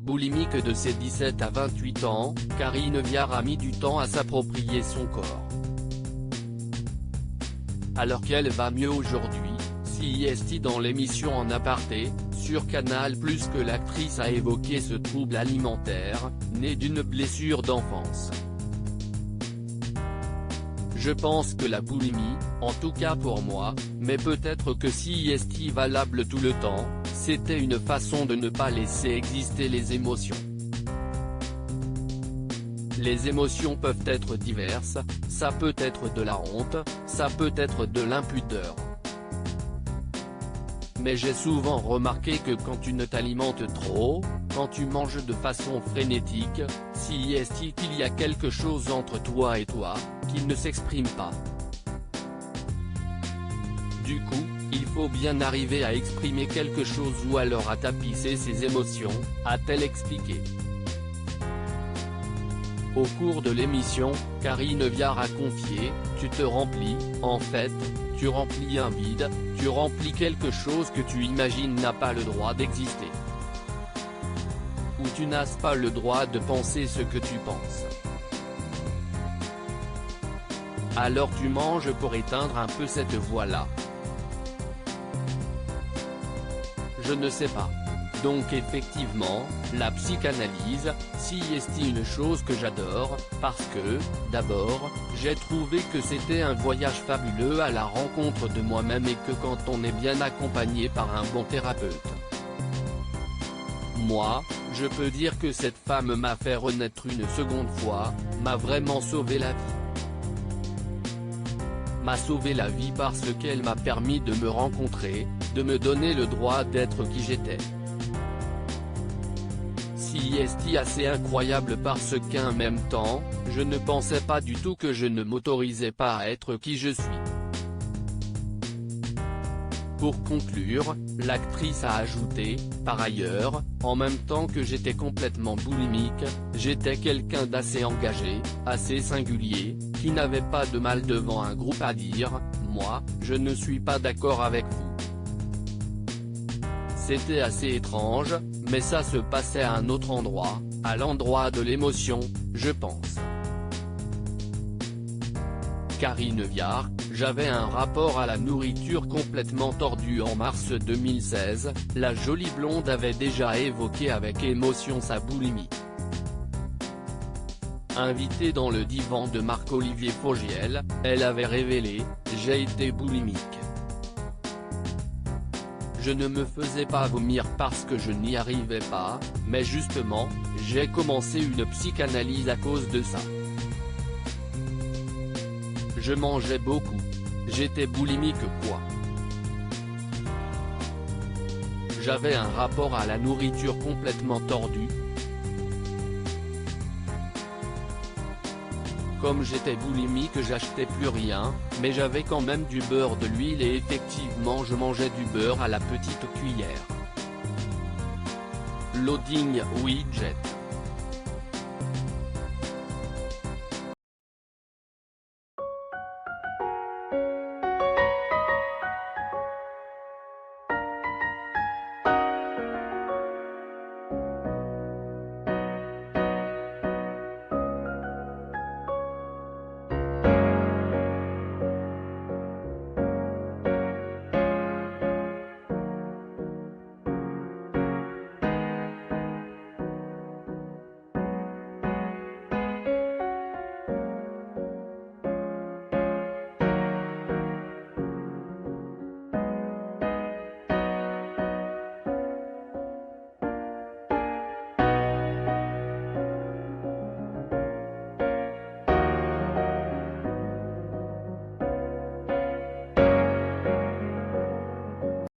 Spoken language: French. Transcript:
Boulimique de ses 17 à 28 ans, Karine Viard a mis du temps à s'approprier son corps. Alors qu'elle va mieux aujourd'hui, CIST dans l'émission En Aparté, sur Canal+, que l'actrice a évoqué ce trouble alimentaire, né d'une blessure d'enfance. Je pense que la boulimie, en tout cas pour moi, mais peut-être que CIST valable tout le temps, c'était une façon de ne pas laisser exister les émotions. Les émotions peuvent être diverses, ça peut être de la honte, ça peut être de l'impudeur. Mais j'ai souvent remarqué que quand tu ne t'alimentes trop, quand tu manges de façon frénétique, CIST qu'il y a quelque chose entre toi et toi, qui ne s'exprime pas. Du coup, il faut bien arriver à exprimer quelque chose ou alors à tapisser ses émotions, a-t-elle expliqué. Au cours de l'émission, Karine Viard a confié, tu te remplis, en fait, tu remplis un vide, tu remplis quelque chose que tu imagines n'a pas le droit d'exister. Ou tu n'as pas le droit de penser ce que tu penses. Alors tu manges pour éteindre un peu cette voix-là. Je ne sais pas. Donc effectivement, la psychanalyse, CIST une chose que j'adore, parce que, d'abord, j'ai trouvé que c'était un voyage fabuleux à la rencontre de moi-même et que quand on est bien accompagné par un bon thérapeute. Moi, je peux dire que cette femme m'a fait renaître une seconde fois, m'a vraiment sauvé la vie. M'a sauvé la vie parce qu'elle m'a permis de me rencontrer, de me donner le droit d'être qui j'étais. CIST assez incroyable parce qu'en même temps, je ne pensais pas du tout que je ne m'autorisais pas à être qui je suis. Pour conclure, l'actrice a ajouté, par ailleurs, en même temps que j'étais complètement boulimique, j'étais quelqu'un d'assez engagé, assez singulier, qui n'avait pas de mal devant un groupe à dire, moi, je ne suis pas d'accord avec vous. C'était assez étrange, mais ça se passait à un autre endroit, à l'endroit de l'émotion, je pense. Karine Viard, j'avais un rapport à la nourriture complètement tordu en mars 2016, la jolie blonde avait déjà évoqué avec émotion sa boulimie. Invitée dans le divan de Marc-Olivier Fogiel, elle avait révélé, j'ai été boulimique. Je ne me faisais pas vomir parce que je n'y arrivais pas, mais justement, j'ai commencé une psychanalyse à cause de ça. Je mangeais beaucoup. J'étais boulimique quoi. J'avais un rapport à la nourriture complètement tordu. Comme j'étais boulimique j'achetais plus rien, mais j'avais quand même du beurre, de l'huile et effectivement je mangeais du beurre à la petite cuillère. Loading widget.